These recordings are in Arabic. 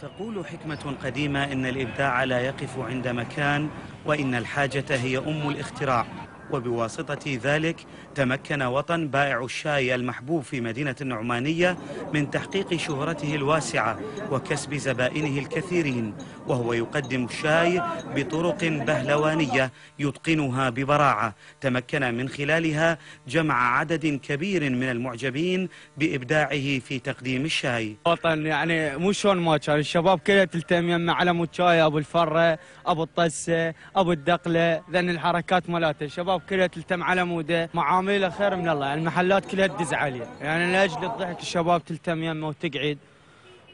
تقول حكمة قديمة إن الإبداع لا يقف عند مكان، وإن الحاجة هي أم الاختراع. وبواسطة ذلك تمكن وطن بائع الشاي المحبوب في مدينة النعمانية من تحقيق شهرته الواسعة وكسب زبائنه الكثيرين، وهو يقدم الشاي بطرق بهلوانية يتقنها ببراعة، تمكن من خلالها جمع عدد كبير من المعجبين بإبداعه في تقديم الشاي. وطن يعني مو شلون ما كان الشباب كلها تلتم يمه على مود شاي، ابو الفره، ابو الطسه، ابو الدقله، لان الحركات مالته الشباب كلها تلتم على موده، معامله خير من الله، يعني المحلات كلها تدز عليه، يعني لاجل الضحك الشباب تلتم يمه وتقعد،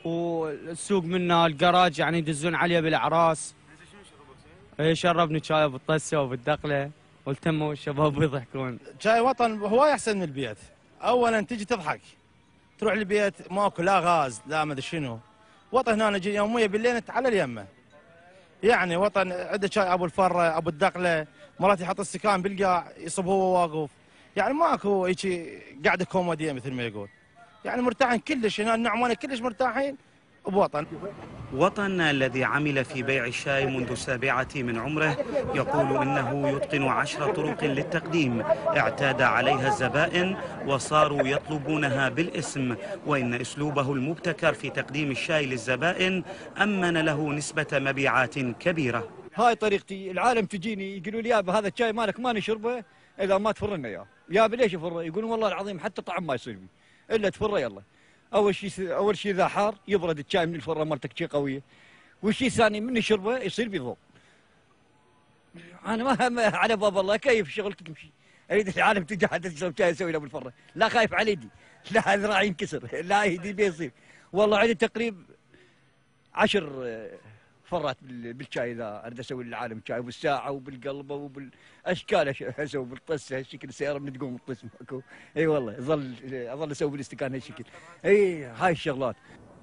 والسوق منه الجراج يعني يدزون عليه بالاعراس. شربني شاي ابو الطسه وابو الدقله والتموا الشباب يضحكون. شاي وطن هواي احسن من البيت. اولا تجي تضحك، تروح البيت ماكو لا غاز لا ما ادري شنو. وطن هنا نجي يوميا بالليل على اليمه. يعني وطن عنده شاي ابو الفره، ابو الدقله، مرات يحط السكان بالقاع يصب هو واقف. يعني ماكو هيك قاعده كوميديه مثل ما يقول. يعني مرتاحين كلش هنا النعمان كلش مرتاحين بوطن. وطن الذي عمل في بيع الشاي منذ 7 من عمره يقول إنه يتقن 10 طرق للتقديم اعتاد عليها الزبائن وصاروا يطلبونها بالاسم، وإن أسلوبه المبتكر في تقديم الشاي للزبائن أمن له نسبة مبيعات كبيرة. هاي طريقتي، العالم تجيني يقولوا لي يابا هذا الشاي مالك ما نشربه إذا ما تفرنا إياه. يابا ليش يفره؟ يقولون والله العظيم حتى طعم ما يصير بي إلا تفره. يلا اول شيء اذا حار يبرد الشاي من الفره مالتك شيء قويه، والشيء الثاني من يشربه يصير بضوء. انا ما على باب الله كيف شغلك تمشي، اريد العالم تجي حتى تشرب شاي اسوي له بالفره، لا خايف على يدي، لا ذراعي ينكسر، لا يدي بيصير. والله عندي تقريبا 10 فرات بالشاي اذا اريد اسوي للعالم شاي، بالساعه وبالقلبه وبالاشكال اسوي بالطسه هالشكل، السياره من تقوم الطس ماكو. اي والله اظل اسوي بالاستكان هالشكل. اي هاي الشغلات.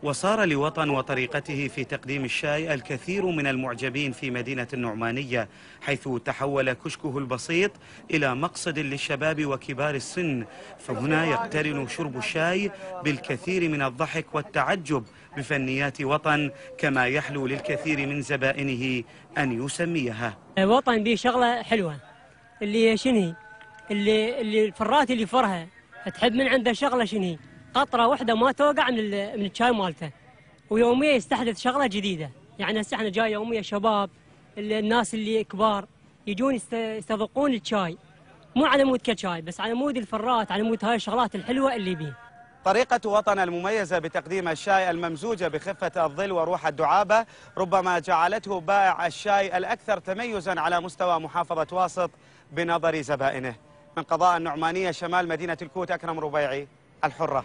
وصار لوطن وطريقته في تقديم الشاي الكثير من المعجبين في مدينة النعمانية، حيث تحول كشكه البسيط إلى مقصد للشباب وكبار السن، فهنا يقترن شرب الشاي بالكثير من الضحك والتعجب بفنيات وطن، كما يحلو للكثير من زبائنه أن يسميها. وطن به شغلة حلوة، اللي شنهي اللي الفرات اللي فرها تحب من عنده شغلة شنهي قطرة واحدة ما توقع من الشاي مالته، ويوميا يستحدث شغلة جديدة. يعني هسه احنا جاي يوميا شباب الناس اللي كبار يجون يستذوقون الشاي، مو على مود كشاي بس على مود الفرات، على مود هاي الشغلات الحلوة اللي بيه. طريقة وطن المميزة بتقديم الشاي الممزوجة بخفة الظل وروح الدعابة ربما جعلته بائع الشاي الأكثر تميزا على مستوى محافظة واسط بنظر زبائنه. من قضاء النعمانية شمال مدينة الكوت، أكرم ربيعي، الحرة.